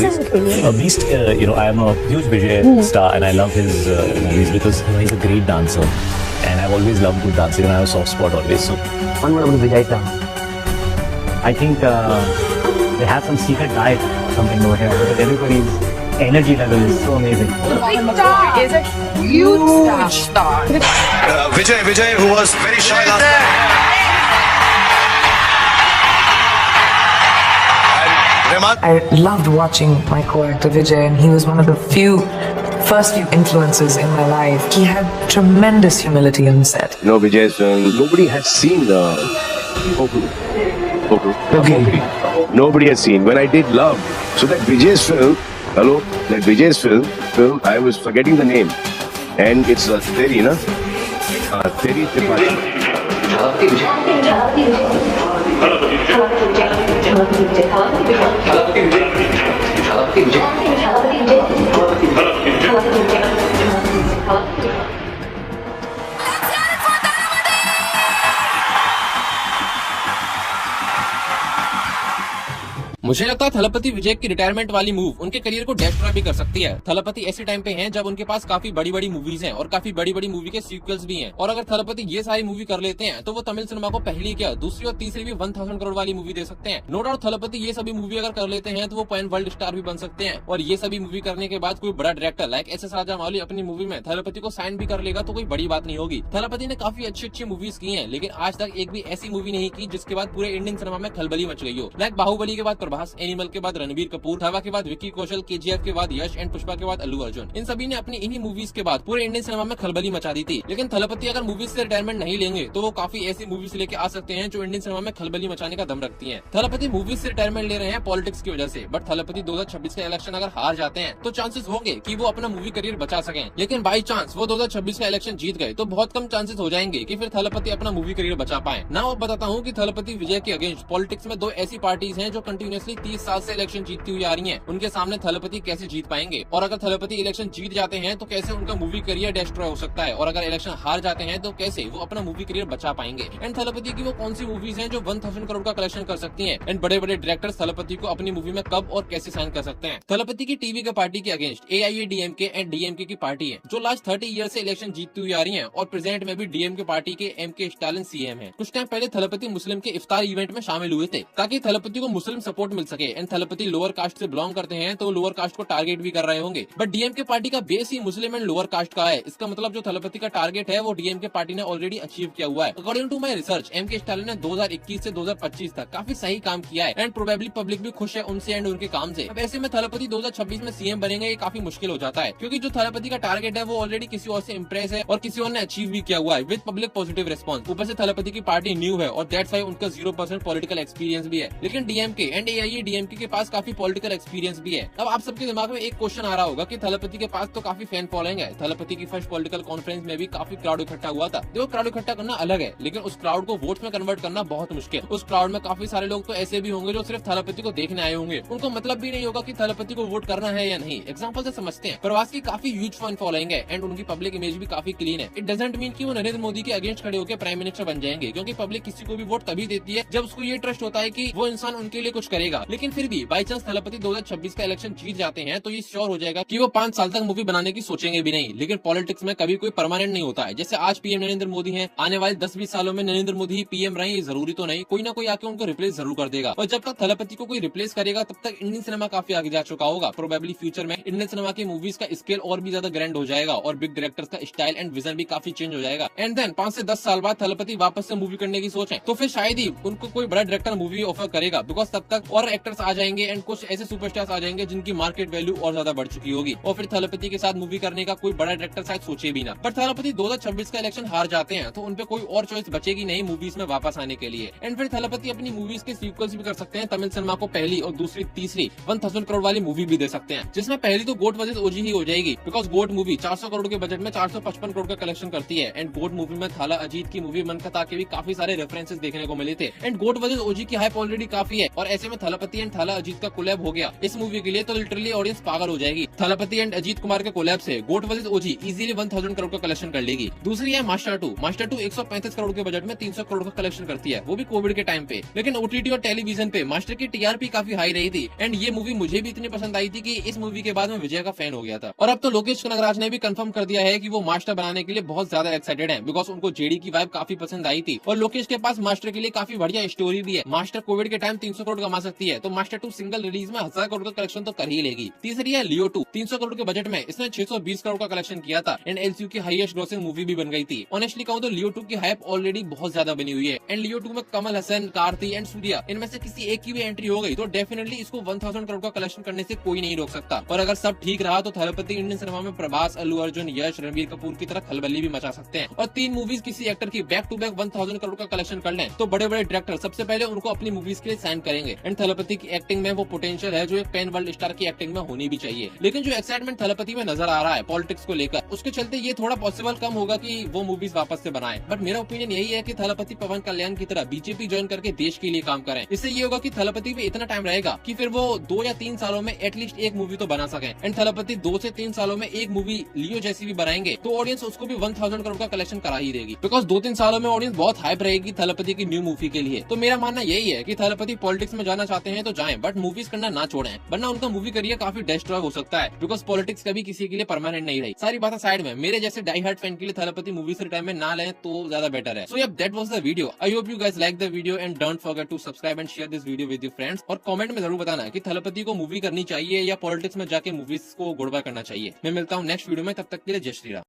movies. Beast, I am a huge Vijay star, and I love his movies because he's a great dancer, and I've always loved good dancing, and I have a soft spot always. So, one word about Vijay star. I think they have some secret diet or something over here because everybody's energy level is so amazing. Big star is a huge star. Vijay, who was very shy last time. I loved watching my co-actor Vijay, and he was one of the first few influences in my life. He had tremendous humility on set. Vijay's film, nobody has seen the Poku. Nobody has seen. When I did Love, so that Vijay's film, I was forgetting the name, and it's Teri, na? Teri Tripathi. मुझे लगता है थलपति विजय की retirement वाली move उनके career को destroy भी कर सकती है। थलपति ऐसे टाइम पे हैं जब उनके पास काफी बड़ी बड़ी मूवीज हैं और काफी बड़ी बड़ी मूवी के सीक्वल्स भी हैं, और अगर थलपति ये सारी मूवी कर लेते हैं तो वो तमिल सिनेमा को पहली क्या दूसरी और तीसरी भी 1000 करोड़ वाली मूवी दे सकते हैं। नो डाउट थलपति ये सभी मूवी अगर कर लेते हैं तो वो पैन वर्ल्ड स्टार भी बन सकते हैं, और ये सभी मूवी करने के बाद कोई बड़ा डायरेक्टर लाइक SS राजामौली अपनी मूवी में थलपति को साइन भी कर लेगा तो कोई बड़ी बात नहीं होगी। थलपति ने काफी अच्छी मूवीज की है, लेकिन आज तक एक भी ऐसी मूवी नहीं की जिसके बाद पूरे इंडियन सिनेमा में खलबली मच गई हो। लाइक बाहुबली के बाद प्रभास, एनिमल के बाद रणबीर कपूर, छावा के बाद विक्की कौशल, KGF के बाद यश एंड पुष्पा के बाद अल्लू अर्जुन। इन सभी ने अपनी इन्हीं मूवीज के बाद पूरे इंडियन सिनेमा में खलबली मचा दी थी। लेकिन थलपति अगर मूवीज से रिटायरमेंट नहीं लेंगे तो वो काफी ऐसी मूवीज लेके आ सकते हैं जो इंडियन सिनेमा में खलबली मचाने का दम रखती हैं। थलपति मूवीज से रिटायरमेंट ले रहे हैं पॉलिटिक्स की वजह से, बट थलपति 2026 का इलेक्शन अगर हार जाते हैं तो चांसेस होंगे कि वो अपना मूवी करियर बचा सकें। लेकिन बाई चांस वो 2026 का इलेक्शन जीत गए तो बहुत कम चांसेस हो जाएंगे कि फिर थलपति अपना मूवी करियर बचा पाए। ना वो बताता हूँ कि थलपति विजय के अगेंस्ट पॉलिटिक्स में दो ऐसी पार्टीज हैं जो कंटिन्यूअसली 30 साल से इलेक्शन जीतती हुई आ रही हैं। उनके सामने थलपति कैसे जीत पाएंगे, और अगर थलपति इलेक्शन जीत जाते हैं तो कैसे उनका मूवी करियर डिस्ट्रॉय हो सकता है, और अगर इलेक्शन हार जाते हैं तो कैसे वो अपना मूवी करियर बचा पाएंगे। एंड थलपति की वो कौन सी मूवीज हैं जो 1000 करोड़ का कलेक्शन कर सकती हैं, एंड बड़े बड़े डायरेक्टर्स थलपति को अपनी मूवी में कब और कैसे साइन कर सकते हैं। थलपति की टीवी के पार्टी के अगेंस्ट AIADMK एंड DMK की पार्टी है जो लास्ट 30 ईयर से इलेक्शन जीतती हुई आ रही है, और प्रेजेंट में भी DMK पार्टी के MK स्टालिन CM है। कुछ टाइम पहले थलपति मुस्लिम के इफ्तार इवेंट में शामिल हुए थे ताकि थलपति को मुस्लिम सपोर्ट मिल सके। एंड थलपति लोअर कास्ट से बिलोंग करते हैं तो लोअर कास्ट को टारगेट भी कर रहे होंगे, बट DMK पार्टी का base he Muslim and lower caste का है। इसका मतलब जो थलपति का टारगेट है वो DMK पार्टी ने ऑलरेडी अचीव किया हुआ है। According to my research MK Stalin ने 2021 से 2025 तक काफी सही काम किया है, एंड प्रोबेबली पब्लिक भी खुश है उनसे एंड उनके काम से। अब ऐसे में थलपति 2026 में CM बनेंगे ये काफी मुश्किल हो जाता है, क्योंकि जो थलपति का टारगेट है वो ऑलरेडी किसी और से इम्प्रेस है और किसी और ने अचीव भी किया हुआ है विद पब्लिक पॉजिटिव रिस्पॉन्स। ऊपर से थलपति की पार्टी न्यू है और दैट्स व्हाई उनका 0% पॉलिटिकल एक्सपीरियंस भी है। लेकिन DMK एंड AIADMK के पास काफी पॉलिटिकल एक्सपीरियंस भी है। अब आप सबके दिमाग में एक क्वेश्चन आ रहा होगा कि थलपति के पास तो काफी फैन फॉलोइंग है। थलपति की फर्स्ट पॉलिटिकल कॉन्फ्रेंस में भी काफी क्राउड इकट्ठा हुआ था। देखो क्राउड इकट्ठा करना अलग है, लेकिन उस क्राउड को वोट में कन्वर्ट करना बहुत मुश्किल। उस क्राउड में काफी सारे लोग तो ऐसे भी होंगे जो सिर्फ थलपति को देखने आए होंगे, उनको मतलब भी नहीं होगा कि थलपति को वोट करना है या नहीं। एग्जाम्पल से समझते हैं, प्रवास की काफी ह्यूज फैन फॉलोइंग है एंड उनकी पब्लिक इमेज भी काफी क्लीन है। इट डजंट मीन कि वो नरेंद्र मोदी के अगेंस्ट खड़े होकर प्राइम मिनिस्टर बन जाएंगे, क्योंकि पब्लिक किसी को भी वोट तभी देती है जब उसको ये ट्रस्ट होता है कि वो इंसान उनके लिए कुछ करेगा। लेकिन फिर भी बाई चांस थलपति 2026 का इलेक्शन जीत जाते हैं तो ये श्योर हो जाएगा कि वो 5 साल तक मूवी बनाने की सोचेंगे भी नहीं। लेकिन पॉलिटिक्स में कभी कोई परमानेंट नहीं होता है। जैसे आज PM नरेंद्र मोदी हैं, आने वाले 10-20 सालों में नरेंद्र मोदी ही PM रहे, ये जरूरी तो नहीं, कोई ना कोई आके उनको रिप्लेस जरूर कर देगा। और जब तक थलपति को कोई रिप्लेस करेगा तब तक इंडियन सिनेमा काफी आगे जा चुका होगा। प्रोबेबली फ्यूचर में इंडियन सिनेमा की मूवीज का स्केल और भी ज्यादा ग्रैंड हो जाएगा और बिग डायरेक्टर्स का स्टाइल एंड विजन भी काफी चेंज हो जाएगा। एंड देन 5 से 10 साल बाद थलपति वापस से मूवी करने की सोच है तो फिर शायद ही उनको कोई बड़ा डायरेक्टर मूवी ऑफर करेगा, बिकॉज तब तक और एक्टर्स आ जाएंगे एंड कुछ ऐसे सुपरस्टार्स आ जाएंगे जिनकी मार्केट वैल्यू और ज्यादा बढ़ चुकी होगी, और फिर थलपति के साथ मूवी करने का कोई बड़ा डायरेक्टर शायद सोचे भी ना। पर थलपति 2026 का इलेक्शन हार जाते हैं तो उनपे कोई और चॉइस बचेगी नहीं मूवीज में वापस आने के लिए। एंड फिर थलपति अपनी मूवीज के सीक्वल्स भी कर सकते हैं। तमिल सिनेमा को पहली और दूसरी तीसरी 1000 करोड़ वाली मूवी भी दे सकते हैं, जिसमें पहली तो गोट वर्सेस ओजी ही हो जाएगी, बिकॉज गोट मूवी 400 करोड़ के बजट में 455 करोड़ का कलेक्शन करती है। एंड गोट मूवी में थाला अजीत की मूवी मनकथा के भी काफी सारे रेफरेंसेस देखने को मिले थे। एंड गोट वर्सेस ओजी की हाइप ऑलरेडी काफी है, और ऐसे में थलपति एंड थाला अजीत का कोलैब हो गया इस मूवी के लिए तो लिटरली ऑडियंस पागल हो जाएगी। थलपति एंड अजीत कुमार के कोलैब से गोट वर्सेस ओजी इजीली 1000 करोड़ का कलेक्शन कर लेगी। दूसरी है मास्टर 2। मास्टर 2 135 करोड़ के बजट में 300 करोड़ का कलेक्शन करती है, वो भी कोविड के टाइम पे। लेकिन ओटीटी और टेलीविजन पे मास्टर की टीआरपी काफी हाई रही थी एंड ये मूवी मुझे भी इतनी पसंद आई थी कि इस मूवी के बाद मैं विजय का फैन हो गया था। और अब तो लोकेश कनगराज ने भी कंफर्म कर दिया है कि वो मास्टर बनाने के लिए बहुत ज्यादा एक्साइटेड है, बिकॉज उनको जेडी की वाइब काफी पसंद आई थी और लोकेश के पास मास्टर के लिए काफी बढ़िया स्टोरी भी है। मास्टर कोविड के टाइम 300 करोड़ कमा सकती है, तो मास्टर 2 सिंगल रिलीज में 1000 करोड़ का कलेक्शन तो कर ही लेगी। तीसरी है लियो 2। 300 करोड़ के बजट में इसने 620 करोड़ का कलेक्शन किया था एंड एलसीयू की हाईएस्ट ग्रॉसिंग मूवी भी बन गई थी। ऑनेस्टली कहूं तो लियो 2 की हाइप ऑलरेडी बहुत ज्यादा बनी हुई है एंड लियो 2 में कमल हसन, कार्ति एंड सूर्या इनमें से किसी एक की भी एंट्री हो गई तो डेफिनेटली इसको 1000 करोड़ का कलेक्शन करने से कोई नहीं रोक सकता। और अगर सब ठीक रहा तो थलपति इंडियन सिनेमा में प्रभास, अल्लू अर्जुन, यश, रणबीर कपूर की तरह खलबली भी मचा सकते हैं। और 3 मूवीज किसी एक्टर की बैक टू बैक 1000 करोड़ का कलेक्शन कर लें तो बड़े बड़े डायरेक्टर सबसे पहले उनको अपनी मूवीज के लिए साइन करेंगे एंड थलपति की एक्टिंग में वो पोटेंशियल है जो एक पैन वर्ल्ड स्टार की एक्टिंग में होनी भी चाहिए। लेकिन जो एक्साइटमेंट थलपति में नजर आ रहा है पॉलिटिक्स को लेकर, उसके चलते ये थोड़ा पॉसिबल कम होगा कि वो मूवीज वापस से बनाए। बट मेरा ओपिनियन यही है कि थलपति पवन कल्याण की तरह बीजेपी ज्वाइन करके देश के लिए काम करें। इससे ये होगा कि थलपति पे इतना टाइम रहेगा कि फिर वो 2 या 3 सालों में एटलीस्ट एक मूवी तो बना सके एंड थलपति 2 से 3 सालों में एक मूवी लियो जैसी भी बनाएंगे तो ऑडियंस उसको भी 1000 करोड़ का कलेक्शन करा ही देगी, बिकॉज 2-3 सालों में ऑडियंस बहुत हाइप रहेगी थलपति की न्यू मूवी के लिए। तो मेरा मानना यही है कि थलपति पॉलिटिक्स में जाना चाहते हैं तो जाएं, बट मूवीज करना ना छोड़ें, वरना उनका मूवी करियर काफी डिस्ट्रॉय हो सकता है, बिकॉज पॉलिटिक्स कभी किसी के लिए परमानेंट नहीं रही। सारी बातें साइड में, मेरे जैसे डाई हार्ड फैन के लिए थलपति मूवी से रिटायरमेंट ना लें तो ज्यादा बेटर है। सो यार that was the video. I hope you guys like the video and don't forget to subscribe and share this video with your friends. और कमेंट में जरूर बताना कि थलपति को मूवी करनी चाहिए या पॉलिटिक्स में जाके मूवीज को गुड बाय करना चाहिए। मैं मिलता हूँ नेक्स्ट वीडियो में, तब तक के लिए जय श्री राम।